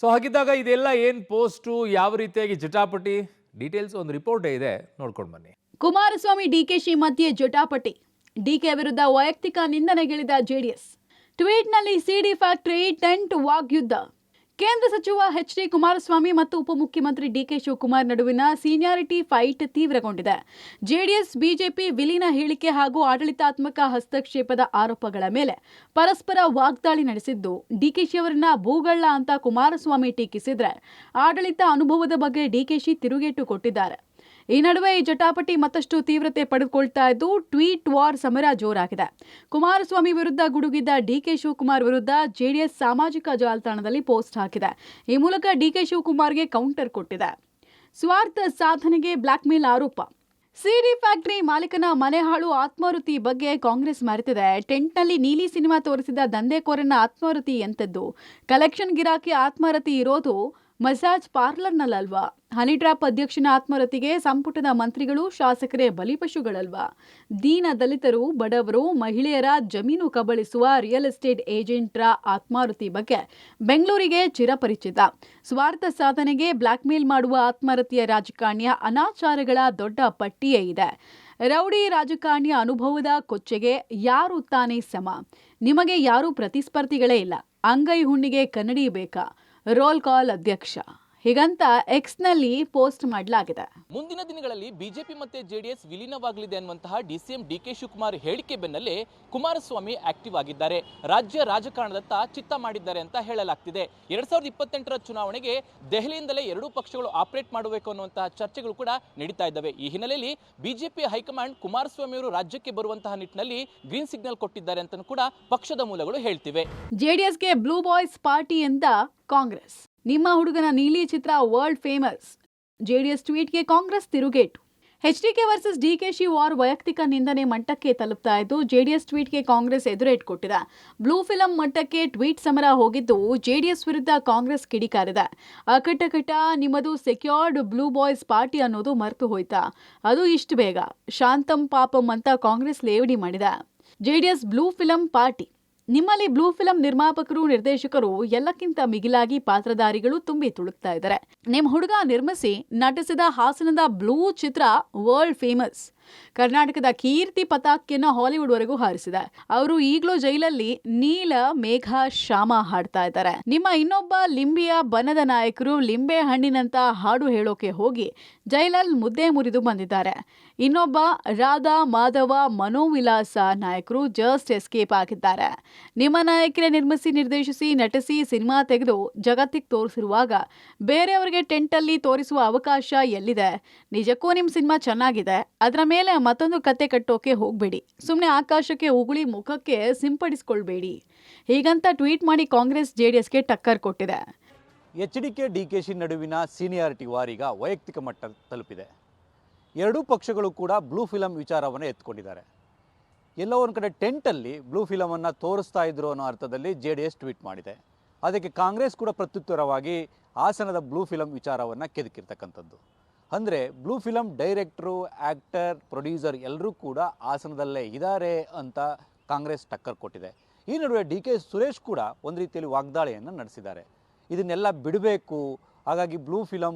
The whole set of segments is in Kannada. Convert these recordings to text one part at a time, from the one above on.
ಸೊ ಹಾಗಿದ್ದಾಗ ಇದೆಲ್ಲ ಏನು ಪೋಸ್ಟು, ಯಾವ ರೀತಿಯಾಗಿ ಜಟಾಪಟಿ, ಡೀಟೇಲ್ಸ್ ಒಂದು ರಿಪೋರ್ಟೇ ಇದೆ, ನೋಡ್ಕೊಂಡು ಬನ್ನಿ. ಕುಮಾರಸ್ವಾಮಿ ಡಿಕೆಶಿ ಮಧ್ಯೆ ಜಟಾಪಟಿ. ಡಿಕೆ ವಿರುದ್ಧ ವೈಯಕ್ತಿಕ ನಿಂದನೆಗಿಳಿದ ಜೆಡಿಎಸ್. ಟ್ವೀಟ್ನಲ್ಲಿ ಸಿಡಿ ಫ್ಯಾಕ್ಟರಿ ಟೆಂಟ್ ವಾಗ್ಯುದ್ಧ. ಕೇಂದ್ರ ಸಚಿವ ಎಚ್.ಡಿ. ಕುಮಾರಸ್ವಾಮಿ ಮತ್ತು ಉಪಮುಖ್ಯಮಂತ್ರಿ ಡಿಕೆ ಶಿವಕುಮಾರ್ ನಡುವಿನ ಸೀನಿಯಾರಿಟಿ ಫೈಟ್ ತೀವ್ರಗೊಂಡಿದೆ. ಜೆಡಿಎಸ್ ಬಿಜೆಪಿ ವಿಲೀನ ಹೇಳಿಕೆ ಹಾಗೂ ಆಡಳಿತಾತ್ಮಕ ಹಸ್ತಕ್ಷೇಪದ ಆರೋಪಗಳ ಮೇಲೆ ಪರಸ್ಪರ ವಾಗ್ದಾಳಿ ನಡೆಸಿದ್ದು, ಡಿಕೆಶಿ ಅವರನ್ನ ಭೂಗಳ್ಳ ಅಂತ ಕುಮಾರಸ್ವಾಮಿ ಟೀಕಿಸಿದ್ರೆ, ಆಡಳಿತ ಅನುಭವದ ಬಗ್ಗೆ ಡಿಕೆಶಿ ತಿರುಗೇಟು ಕೊಟ್ಟಿದ್ದಾರೆ. ಈ ನಡುವೆ ಈ ಜಟಾಪಟಿ ಮತ್ತಷ್ಟು ತೀವ್ರತೆ ಪಡೆದುಕೊಳ್ತಾ ಇದ್ದು, ಟ್ವೀಟ್ ವಾರ್ ಸಮರ ಜೋರಾಗಿದೆ. ಕುಮಾರಸ್ವಾಮಿ ವಿರುದ್ಧ ಗುಡುಗಿದ್ದ ಡಿಕೆ ಶಿವಕುಮಾರ್ ವಿರುದ್ಧ ಜೆಡಿಎಸ್ ಸಾಮಾಜಿಕ ಜಾಲತಾಣದಲ್ಲಿ ಪೋಸ್ಟ್ ಹಾಕಿದೆ. ಈ ಮೂಲಕ ಡಿಕೆ ಶಿವಕುಮಾರ್ಗೆ ಕೌಂಟರ್ ಕೊಟ್ಟಿದೆ. ಸ್ವಾರ್ಥ ಸಾಧನೆಗೆ ಬ್ಲಾಕ್ಮೇಲ್ ಆರೋಪ. ಸಿಡಿ ಫ್ಯಾಕ್ಟರಿ ಮಾಲೀಕನ ಮನೆಹಾಳು ಆತ್ಮಾಹುತಿ ಬಗ್ಗೆ ಕಾಂಗ್ರೆಸ್ ಮರೆತಿದೆ. ಟೆಂಟ್ನಲ್ಲಿ ನೀಲಿ ಸಿನಿಮಾ ತೋರಿಸಿದ ದಂಧೆಕೋರನ ಆತ್ಮಾಹುತಿ ಎಂತದ್ದು? ಕಲೆಕ್ಷನ್ ಗಿರಾಕಿ ಆತ್ಮಹತ್ಯೆ ಇರೋದು ಮಸಾಜ್ ಪಾರ್ಲರ್ನಲ್ಲಲ್ವಾ? ಹನಿ ಟ್ರ್ಯಾಪ್ ಅಧ್ಯಕ್ಷನ ಆತ್ಮಹತ್ಯೆಗೆ ಸಂಪುಟದ ಮಂತ್ರಿಗಳು, ಶಾಸಕರೇ ಬಲಿಪಶುಗಳಲ್ವಾ? ದೀನ ದಲಿತರು, ಬಡವರು, ಮಹಿಳೆಯರ ಜಮೀನು ಕಬಳಿಸುವ ರಿಯಲ್ ಎಸ್ಟೇಟ್ ಏಜೆಂಟ್ರ ಆತ್ಮಹತ್ಯೆ ಬಗ್ಗೆ ಬೆಂಗಳೂರಿಗೆ ಚಿರಪರಿಚಿತ. ಸ್ವಾರ್ಥ ಸಾಧನೆಗೆ ಬ್ಲಾಕ್ಮೇಲ್ ಮಾಡುವ ಆತ್ಮಹತ್ಯೆಯ ರಾಜಕಾರಣಿಯ ಅನಾಚಾರಗಳ ದೊಡ್ಡ ಪಟ್ಟಿಯೇ ಇದೆ. ರೌಡಿ ರಾಜಕಾರಣಿಯ ಅನುಭವದ ಕೊಚ್ಚೆಗೆ ಯಾರು ತಾನೇ ಸಮ? ನಿಮಗೆ ಯಾರೂ ಪ್ರತಿಸ್ಪರ್ಧಿಗಳೇ ಇಲ್ಲ. ಅಂಗೈ ಹುಣ್ಣಿಗೆ ಕನ್ನಡಿ ಬೇಕಾ? ರೋಲ್ ಕಾಲ್ ಅಧ್ಯಕ್ಷ, ಹೀಗಂತ ಎಕ್ಸ್ನಲ್ಲಿ ಪೋಸ್ಟ್ ಮಾಡಲಾಗಿದೆ. ಮುಂದಿನ ದಿನಗಳಲ್ಲಿ ಬಿಜೆಪಿ ಮತ್ತೆ ಜೆಡಿಎಸ್ ವಿಲೀನವಾಗಲಿದೆ ಅನ್ನುವಂತಹ ಡಿಸಿಎಂ ಡಿಕೆ ಶಿವಕುಮಾರ್ ಹೇಳಿಕೆ ಬೆನ್ನಲ್ಲೇ ಕುಮಾರಸ್ವಾಮಿ ಆಕ್ಟಿವ್ ಆಗಿದ್ದಾರೆ. ರಾಜ್ಯ ರಾಜಕಾರಣದತ್ತ ಚಿತ್ತ ಮಾಡಿದ್ದಾರೆ ಅಂತ ಹೇಳಲಾಗ್ತಿದೆ. 2028ರ ಚುನಾವಣೆಗೆ ದೆಹಲಿಯಿಂದಲೇ ಎರಡೂ ಪಕ್ಷಗಳು ಆಪರೇಟ್ ಮಾಡಬೇಕು ಅನ್ನುವಂತಹ ಚರ್ಚೆಗಳು ಕೂಡ ನಡೀತಾ ಇದ್ದಾವೆ. ಈ ಹಿನ್ನೆಲೆಯಲ್ಲಿ ಬಿಜೆಪಿ ಹೈಕಮಾಂಡ್ ಕುಮಾರಸ್ವಾಮಿ ಅವರು ರಾಜ್ಯಕ್ಕೆ ಬರುವಂತಹ ನಿಟ್ಟಿನಲ್ಲಿ ಗ್ರೀನ್ ಸಿಗ್ನಲ್ ಕೊಟ್ಟಿದ್ದಾರೆ ಅಂತ ಕೂಡ ಪಕ್ಷದ ಮೂಲಗಳು ಹೇಳ್ತಿವೆ. ಜೆಡಿಎಸ್ಗೆ ಬ್ಲೂ ಬಾಯ್ಸ್ ಪಾರ್ಟಿ ಎಂದ ಕಾಂಗ್ರೆಸ್. ನಿಮ್ಮ ಹುಡುಗನ ನೀಲಿ ಚಿತ್ರ ವರ್ಲ್ಡ್ ಫೇಮಸ್. ಜೆಡಿಎಸ್ ಟ್ವೀಟ್ಗೆ ಕಾಂಗ್ರೆಸ್ ತಿರುಗೇಟು. ಎಚ್ಡಿಕೆ ವರ್ಸಸ್ ಡಿಕೆಶಿ ವಾರ್ ವೈಯಕ್ತಿಕ ನಿಂದನೆ ಮಟ್ಟಕ್ಕೆ ತಲುಪ್ತಾ ಇದ್ದು, ಜೆಡಿಎಸ್ ಟ್ವೀಟ್ಗೆ ಕಾಂಗ್ರೆಸ್ ಎದುರೇಟ್ ಕೊಟ್ಟಿದೆ. ಬ್ಲೂ ಫಿಲಂ ಮಟ್ಟಕ್ಕೆ ಟ್ವೀಟ್ ಸಮರ ಹೋಗಿದ್ದು, ಜೆಡಿಎಸ್ ವಿರುದ್ಧ ಕಾಂಗ್ರೆಸ್ ಕಿಡಿಕಾರಿದೆ. ಅಕಟಕಟ ನಿಮ್ಮದು ಸೆಕ್ಯೂರ್ಡ್ ಬ್ಲೂ ಬಾಯ್ಸ್ ಪಾರ್ಟಿ ಅನ್ನೋದು ಮರೆತು ಹೋಯ್ತಾ? ಅದು ಇಷ್ಟು ಬೇಗ ಶಾಂತಂ ಪಾಪಂ ಅಂತ ಕಾಂಗ್ರೆಸ್ ಲೇವಡಿ ಮಾಡಿದೆ. JDS blue film party. ನಿಮ್ಮಲ್ಲಿ ಬ್ಲೂ ಫಿಲಂ ನಿರ್ಮಾಪಕರು, ನಿರ್ದೇಶಕರು, ಎಲ್ಲಕ್ಕಿಂತ ಮಿಗಿಲಾಗಿ ಪಾತ್ರಧಾರಿಗಳು ತುಂಬಿ ತುಳುಕ್ತಾ ಇದ್ದಾರೆ. ನಿಮ್ಮ ಹುಡುಗ ನಿರ್ಮಿಸಿ ನಟಿಸಿದ ಹಾಸನದ ಬ್ಲೂ ಚಿತ್ರ ವರ್ಲ್ಡ್ ಫೇಮಸ್. ಕರ್ನಾಟಕದ ಕೀರ್ತಿ ಪತಾಕೆಯನ್ನು ಹಾಲಿವುಡ್ ವರೆಗೂ ಹಾರಿಸಿದೆ. ಅವರು ಈಗಲೂ ಜೈಲಲ್ಲಿ ನೀಲ ಮೇಘ ಶ್ಯಾಮ ಹಾಡ್ತಾ ಇದ್ದಾರೆ. ನಿಮ್ಮ ಇನ್ನೊಬ್ಬ ಲಿಂಬೆಯ ಬನದ ನಾಯಕರು ಲಿಂಬೆ ಹಣ್ಣಿನಂತ ಹಾಡು ಹೇಳೋಕೆ ಹೋಗಿ ಜೈಲಲ್ಲಿ ಮುದ್ದೆ ಮುರಿದು ಬಂದಿದ್ದಾರೆ. ಇನ್ನೊಬ್ಬ ರಾಧಾ ಮಾಧವ ಮನೋವಿಲಾಸ ನಾಯಕರು ಜಸ್ಟ್ ಎಸ್ಕೇಪ್ ಆಗಿದ್ದಾರೆ. ನಿಮ್ಮ ನಾಯಕರೇ ನಿರ್ಮಿಸಿ, ನಿರ್ದೇಶಿಸಿ, ನಟಿಸಿ, ಸಿನಿಮಾ ತೆಗೆದು ಜಗತ್ತಿಗೆ ತೋರಿಸಿರುವಾಗ ಬೇರೆಯವರಿಗೆ ಟೆಂಟಲ್ಲಿ ತೋರಿಸುವ ಅವಕಾಶ ಎಲ್ಲಿದೆ? ನಿಜಕ್ಕೂ ನಿಮ್ಮ ಸಿನಿಮಾ ಚೆನ್ನಾಗಿದೆ, ಅದರ ಮೇಲೆ ಮತ್ತೊಂದು ಕತೆ ಕಟ್ಟೋಕೆ ಹೋಗಬೇಡಿ. ಸುಮ್ಮನೆ ಆಕಾಶಕ್ಕೆ ಉಗುಳಿ ಮುಖಕ್ಕೆ ಸಿಂಪಡಿಸ್ಕೊಳ್ಬೇಡಿ. ಹೀಗಂತ ಟ್ವೀಟ್ ಮಾಡಿ ಕಾಂಗ್ರೆಸ್ ಜೆಡಿಎಸ್ಗೆ ಟಕ್ಕರ್ ಕೊಟ್ಟಿದೆ. ಎಚ್ಡಿಕೆ ಡಿಕೆಶಿ ನಡುವಿನ ಸೀನಿಯಾರಿಟಿ ವಾರೀಗ ವೈಯಕ್ತಿಕ ಮಟ್ಟ ತಲುಪಿದೆ. ಎರಡೂ ಪಕ್ಷಗಳು ಕೂಡ ಬ್ಲೂ ಫಿಲಂ ವಿಚಾರವನ್ನು ಎತ್ಕೊಂಡಿದ್ದಾರೆ. ಎಲ್ಲೋ ಒಂದು ಕಡೆ ಟೆಂಟಲ್ಲಿ ಬ್ಲೂ ಫಿಲಮನ್ನು ತೋರಿಸ್ತಾ ಇದ್ರು ಅನ್ನೋ ಅರ್ಥದಲ್ಲಿ ಜೆಡಿಎಸ್ ಟ್ವೀಟ್ ಮಾಡಿದೆ. ಅದಕ್ಕೆ ಕಾಂಗ್ರೆಸ್ ಕೂಡ ಪ್ರತ್ಯುತ್ತರವಾಗಿ ಹಾಸನದ ಬ್ಲೂ ಫಿಲಂ ವಿಚಾರವನ್ನು ಕೆದಕಿರ್ತಕ್ಕಂಥದ್ದು. ಅಂದರೆ ಬ್ಲೂ ಫಿಲಂ ಡೈರೆಕ್ಟ್ರು, ಆ್ಯಕ್ಟರ್, ಪ್ರೊಡ್ಯೂಸರ್ ಎಲ್ಲರೂ ಕೂಡ ಹಾಸನದಲ್ಲೇ ಇದ್ದಾರೆ ಅಂತ ಕಾಂಗ್ರೆಸ್ ಟಕ್ಕರ್ ಕೊಟ್ಟಿದೆ. ಈ ನಡುವೆ ಡಿ.ಕೆ. ಸುರೇಶ್ ಕೂಡ ಒಂದು ರೀತಿಯಲ್ಲಿ ವಾಗ್ದಾಳಿಯನ್ನು ನಡೆಸಿದ್ದಾರೆ. ಇದನ್ನೆಲ್ಲ ಬಿಡಬೇಕು, ಹಾಗಾಗಿ ಬ್ಲೂ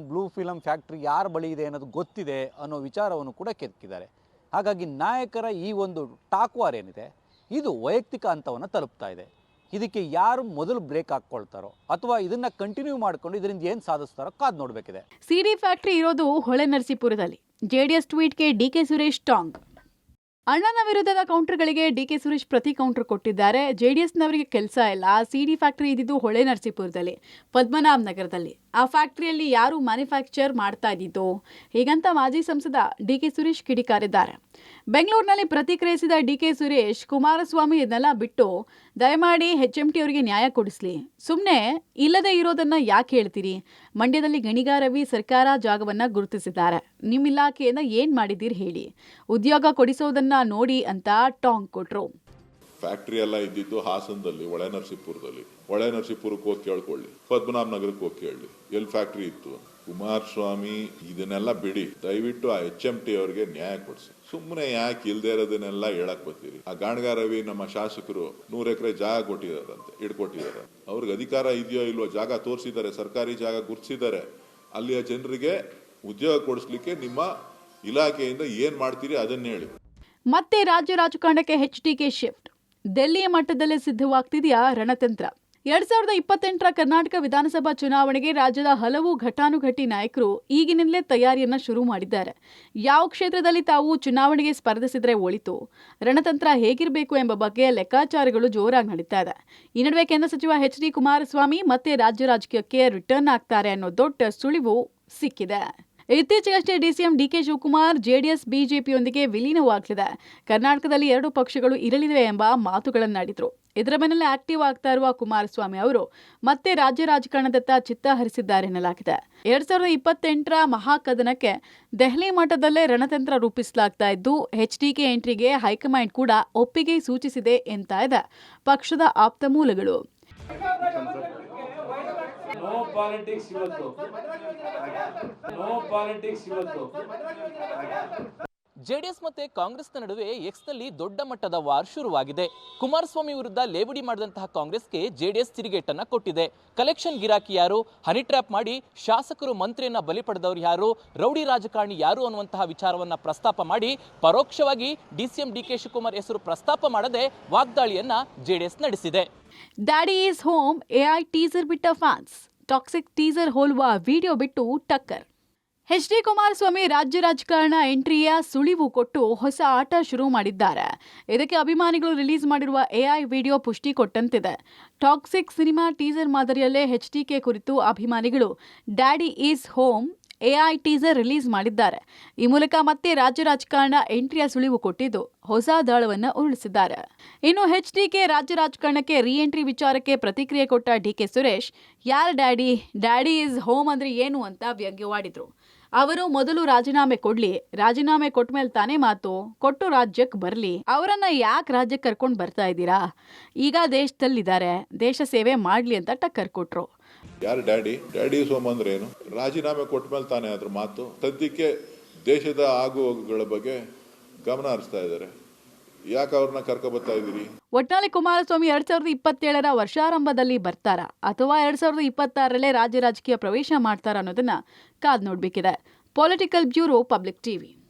ಫಿಲಂ ಫ್ಯಾಕ್ಟ್ರಿ ಯಾರ ಬಳಿ ಇದೆ ಅನ್ನೋದು ಗೊತ್ತಿದೆ ಅನ್ನೋ ವಿಚಾರವನ್ನು ಕೂಡ ಕೆದಕಿದ್ದಾರೆ. ಹಾಗಾಗಿ ನಾಯಕರ ಈ ಒಂದು ಟಾಕ್ ವಾರ್ ಏನಿದೆ ಇದು ವೈಯಕ್ತಿಕ ಹಂತವನ್ನು ತಲುಪ್ತಾ ಇದೆ. ಇದಕ್ಕೆ ಯಾರು ಮೊದಲು ಬ್ರೇಕ್ ಹಾಕ್ಕೊಳ್ತಾರೋ ಅಥವಾ ಇದನ್ನ ಕಂಟಿನ್ಯೂ ಮಾಡಿಕೊಂಡು ಇದರಿಂದ ಏನು ಸಾಧಿಸ್ತಾರೋ ಕಾದು ನೋಡಬೇಕಿದೆ. ಸಿಡಿ ಫ್ಯಾಕ್ಟರಿ ಇರೋದು ಹೊಳೆನರಸೀಪುರದಲ್ಲಿ. ಜೆಡಿಎಸ್ ಟ್ವೀಟ್ಗೆ ಡಿಕೆ ಸುರೇಶ್ ಟಾಂಗ್. ಅಣ್ಣನ ವಿರುದ್ಧದ ಕೌಂಟರ್ಗಳಿಗೆ ಡಿಕೆ ಸುರೇಶ್ ಪ್ರತಿ ಕೌಂಟರ್ ಕೊಟ್ಟಿದ್ದಾರೆ. ಜೆಡಿಎಸ್ನವರಿಗೆ ಕೆಲಸ ಇಲ್ಲ. ಸಿಡಿ ಫ್ಯಾಕ್ಟರಿ ಇದ್ದಿದ್ದು ಹೊಳೆನರಸೀಪುರದಲ್ಲಿ, ಪದ್ಮನಾಭ ನಗರದಲ್ಲಿ. ಆ ಫ್ಯಾಕ್ಟರಿಯಲ್ಲಿ ಯಾರು ಮ್ಯಾನುಫ್ಯಾಕ್ಚರ್ ಮಾಡ್ತಾ ಇದ್ದಿದ್ದು? ಹೀಗಂತ ಮಾಜಿ ಸಂಸದ ಡಿಕೆ ಸುರೇಶ್ ಕಿಡಿಕಾರಿದ್ದಾರೆ. ಬೆಂಗಳೂರಿನಲ್ಲಿ ಪ್ರತಿಕ್ರಿಯಿಸಿದ ಡಿಕೆ ಸುರೇಶ್, ಕುಮಾರಸ್ವಾಮಿ ಇದನ್ನೆಲ್ಲ ಬಿಟ್ಟು ದಯಮಾಡಿ HMT ಅವರಿಗೆ ನ್ಯಾಯ ಕೊಡಿಸ್ಲಿ. ಸುಮ್ಮನೆ ಇಲ್ಲದೆ ಇರೋದನ್ನ ಯಾಕೆ ಹೇಳ್ತೀರಿ? ಮಂಡ್ಯದಲ್ಲಿ ಗಣಿಗ ರವಿ ಸರ್ಕಾರ ಜಾಗವನ್ನ ಗುರುತಿಸಿದ್ದಾರೆ. ನಿಮ್ಮ ಇಲಾಖೆಯಿಂದ ಏನ್ ಮಾಡಿದ್ದೀರಿ ಹೇಳಿ? ಉದ್ಯೋಗ ಕೊಡಿಸೋದನ್ನ ನೋಡಿ ಅಂತ ಟಾಂಗ್ ಕೊಟ್ರು. ಫ್ಯಾಕ್ಟರಿ ಎಲ್ಲ ಇದ್ದಿದ್ದು ಹಾಸನದಲ್ಲಿ, ಹೊಳೆನರಸೀಪುರದಲ್ಲಿ. ಹೊಳೆ ನರಸೀಪುರಕ್ಕೆ ಹೋಗಿ ಕೇಳ್ಕೊಳ್ಳಿ, ಪದ್ಮನಾಭ ನಗರಕ್ಕೆ ಹೋಗಿ ಕೇಳಿ ಎಲ್ಲಿ ಫ್ಯಾಕ್ಟ್ರಿ ಇತ್ತು. ಕುಮಾರಸ್ವಾಮಿ ಇದನ್ನೆಲ್ಲ ಬಿಡಿ, ದಯವಿಟ್ಟು ಆ HMT ಅವ್ರಿಗೆ ನ್ಯಾಯ ಕೊಡಿಸಿ. ಸುಮ್ಮನೆ ಯಾಕೆ ಇಲ್ದೇ ಇರೋದನ್ನೆಲ್ಲ ಹೇಳಕ್ ಬರ್ತೀರಿ? ಆ ಗಾಣಗ ರವಿ ನಮ್ಮ ಶಾಸಕರು 100 ಎಕರೆ ಜಾಗ ಕೊಟ್ಟಿದಾರಂತೆ, ಇಟ್ಕೊಟ್ಟಿದ್ದಾರೆ. ಅವ್ರಿಗೆ ಅಧಿಕಾರ ಇದೆಯೋ ಇಲ್ವೋ, ಜಾಗ ತೋರಿಸಿದ್ದಾರೆ, ಸರ್ಕಾರಿ ಜಾಗ ಗುರ್ತಿಸಿದ್ದಾರೆ. ಅಲ್ಲಿಯ ಜನರಿಗೆ ಉದ್ಯೋಗ ಕೊಡಿಸ್ಲಿಕ್ಕೆ ನಿಮ್ಮ ಇಲಾಖೆಯಿಂದ ಏನ್ ಮಾಡ್ತೀರಿ ಅದನ್ನ ಹೇಳಿ. ಮತ್ತೆ ರಾಜ್ಯ ರಾಜಕಾರಣಕ್ಕೆ HDK ಶಿಫ್ಟ್. ಡೆಲ್ಲಿಯ ಮಟ್ಟದಲ್ಲೇ ಸಿದ್ಧವಾಗ್ತಿದೆಯಾ ರಣತಂತ್ರ? 2028ರ ಕರ್ನಾಟಕ ವಿಧಾನಸಭಾ ಚುನಾವಣೆಗೆ ರಾಜ್ಯದ ಹಲವು ಘಟಾನುಘಟಿ ನಾಯಕರು ಈಗಿನಿಂದಲೇ ತಯಾರಿಯನ್ನ ಶುರು ಮಾಡಿದ್ದಾರೆ. ಯಾವ ಕ್ಷೇತ್ರದಲ್ಲಿ ತಾವು ಚುನಾವಣೆಗೆ ಸ್ಪರ್ಧಿಸಿದ್ರೆ ಒಳಿತು, ರಣತಂತ್ರ ಹೇಗಿರಬೇಕು ಎಂಬ ಬಗ್ಗೆ ಲೆಕ್ಕಾಚಾರಗಳು ಜೋರಾಗಿ ನಡೀತಾ ಇದೆ. ಈ ನಡುವೆ ಕೇಂದ್ರ ಸಚಿವ HD ಕುಮಾರಸ್ವಾಮಿ ಮತ್ತೆ ರಾಜ್ಯ ರಾಜಕೀಯಕ್ಕೆ ರಿಟರ್ನ್ ಆಗ್ತಾರೆ ಅನ್ನೋ ದೊಡ್ಡ ಸುಳಿವು ಸಿಕ್ಕಿದೆ. ಇತ್ತೀಚೆಗಷ್ಟೇ DCM DK ಶಿವಕುಮಾರ್ JDS BJPಯೊಂದಿಗೆ ವಿಲೀನವಾಗಲಿದೆ, ಕರ್ನಾಟಕದಲ್ಲಿ 2 ಪಕ್ಷಗಳು ಇರಲಿವೆ ಎಂಬ ಮಾತುಗಳನ್ನಾಡಿದ್ರು. ಇದರ ಬೆನ್ನಲ್ಲೇ ಆಕ್ಟಿವ್ ಆಗ್ತಾ ಇರುವ ಕುಮಾರಸ್ವಾಮಿ ಅವರು ಮತ್ತೆ ರಾಜ್ಯ ರಾಜಕಾರಣದತ್ತ ಚಿತ್ತ ಹರಿಸಿದ್ದಾರೆ ಎನ್ನಲಾಗಿದೆ. 2028ರ ಮಹಾಕದನಕ್ಕೆ ದೆಹಲಿ ಮಟ್ಟದಲ್ಲೇ ರಣತಂತ್ರ ರೂಪಿಸಲಾಗ್ತಾ ಇದ್ದು, HDK ಎಂಟ್ರಿಗೆ ಹೈಕಮಾಂಡ್ ಕೂಡ ಒಪ್ಪಿಗೆ ಸೂಚಿಸಿದೆ ಎಂತ ಇದೆ ಪಕ್ಷದ ಆಪ್ತ ಮೂಲಗಳು. ನೋ ಪಾಲಿಟಿಕ್ಸ್ ಇವತ್ತು. ಜೆಡಿಎಸ್ ಮತ್ತೆ ಕಾಂಗ್ರೆಸ್ನ ನಡುವೆ ಎಕ್ಸ್ನಲ್ಲಿ ದೊಡ್ಡ ಮಟ್ಟದ ವಾರ್ ಶುರುವಾಗಿದೆ. ಕುಮಾರಸ್ವಾಮಿ ವಿರುದ್ಧ ಲೇವಡಿ ಮಾಡಿದಂತಹ ಕಾಂಗ್ರೆಸ್ಗೆ ಜೆಡಿಎಸ್ ತಿರುಗೇಟನ್ನ ಕೊಟ್ಟಿದೆ. ಕಲೆಕ್ಷನ್ ಗಿರಾಕಿ ಯಾರು, ಹನಿ ಟ್ರ್ಯಾಪ್ ಮಾಡಿ ಶಾಸಕರು ಮಂತ್ರಿಯನ್ನ ಬಲಿ ಪಡೆದವರು ಯಾರು, ರೌಡಿ ರಾಜಕಾರಣಿ ಯಾರು ಅನ್ನುವಂತಹ ವಿಚಾರವನ್ನ ಪ್ರಸ್ತಾಪ ಮಾಡಿ ಪರೋಕ್ಷವಾಗಿ DCM DK ಶಿವಕುಮಾರ್ ಹೆಸರು ಪ್ರಸ್ತಾಪ ಮಾಡದೆ ವಾಗ್ದಾಳಿಯನ್ನ ಜೆಡಿಎಸ್ ನಡೆಸಿದೆ. Daddy is home AI teaser ಬಿಟ್ಟ ಫ್ಯಾನ್ಸ್. ಟಾಕ್ಸಿಕ್ ಟೀಸರ್ ಹೋಲುವ ವಿಡಿಯೋ ಬಿಟ್ಟು ಟಕ್ಕರ್. HD ಕುಮಾರಸ್ವಾಮಿ ರಾಜ್ಯ ರಾಜಕಾರಣ ಎಂಟ್ರಿಯ ಸುಳಿವು ಕೊಟ್ಟು ಹೊಸ ಆಟ ಶುರು ಮಾಡಿದ್ದಾರೆ. ಇದಕ್ಕೆ ಅಭಿಮಾನಿಗಳು ರಿಲೀಸ್ ಮಾಡಿರುವ AI ವಿಡಿಯೋ ಪುಷ್ಟಿ ಕೊಟ್ಟಂತಿದೆ. ಟಾಕ್ಸಿಕ್ ಸಿನಿಮಾ ಟೀಸರ್ ಮಾದರಿಯಲ್ಲೇ HDK ಕುರಿತು ಅಭಿಮಾನಿಗಳು daddy is home AI teaser release ಮಾಡಿದ್ದಾರೆ. ಈ ಮೂಲಕ ಮತ್ತೆ ರಾಜ್ಯ ರಾಜಕಾರಣ ಎಂಟ್ರಿಯ ಸುಳಿವು ಕೊಟ್ಟಿದ್ದು ಹೊಸ ದಾಳವನ್ನು ಉರುಳಿಸಿದ್ದಾರೆ. ಇನ್ನು HDK ರಾಜ್ಯ ರಾಜಕಾರಣಕ್ಕೆ ರೀಎಂಟ್ರಿ ವಿಚಾರಕ್ಕೆ ಪ್ರತಿಕ್ರಿಯೆ ಕೊಟ್ಟ DK ಸುರೇಶ್, ಯಾರ್ ಡ್ಯಾಡಿ, ಡ್ಯಾಡಿ ಈಸ್ ಹೋಮ್ ಅಂದ್ರೆ ಏನು ಅಂತ ವ್ಯಂಗ್ಯವಾಡಿದ್ರು. ಅವರು ಮೊದಲು ರಾಜೀನಾಮೆ ಕೊಡ್ಲಿ, ರಾಜೀನಾಮೆ ಕೊಟ್ಟ ಮೇಲೆ ತಾನೇ ಮಾತು, ಕೊಟ್ಟು ರಾಜ್ಯಕ್ಕೆ ಬರಲಿ, ಅವರನ್ನ ಯಾಕೆ ರಾಜ್ಯಕ್ಕೆ ಕರ್ಕೊಂಡು ಬರ್ತಾ ಇದ್ದೀರಾ, ಈಗ ದೇಶದಲ್ಲಿದ್ದಾರೆ, ದೇಶ ಸೇವೆ ಮಾಡ್ಲಿ ಅಂತ ಟಕ್ಕರ್ ಕೊಟ್ರು. ಯಾರು ಡ್ಯಾಡಿ? ಡ್ಯಾಡಿ ಸೋಮ ಅಂದ್ರೆ ಏನು? ರಾಜೀನಾಮೆ ಕೊಟ್ಟ ಮೇಲೆ ತಾನೇ ಅದ್ರ ಮಾತು. ಸದ್ಯಕ್ಕೆ ದೇಶದ ಆಗು ಹೋಗುಗಳ ಬಗ್ಗೆ ಗಮನ ಹರಿಸ್ತಾ ಇದ್ದಾರೆ. ಯಾಕೆ ಅವ್ರನ್ನ ಕರ್ಕೊ ಬರ್ತಾ ಇದ್ದೀರಿ? ಒಟ್ನಲ್ಲಿ ಕುಮಾರಸ್ವಾಮಿ 2027ರ ವರ್ಷಾರಂಭದಲ್ಲಿ ಬರ್ತಾರಾ ಅಥವಾ 2026ರಲ್ಲೇ ರಾಜ್ಯ ರಾಜಕೀಯ ಪ್ರವೇಶ ಮಾಡ್ತಾರಾ ಅನ್ನೋದನ್ನ ಕಾದ್ ನೋಡ್ಬೇಕಿದೆ. Political bureau, public TV.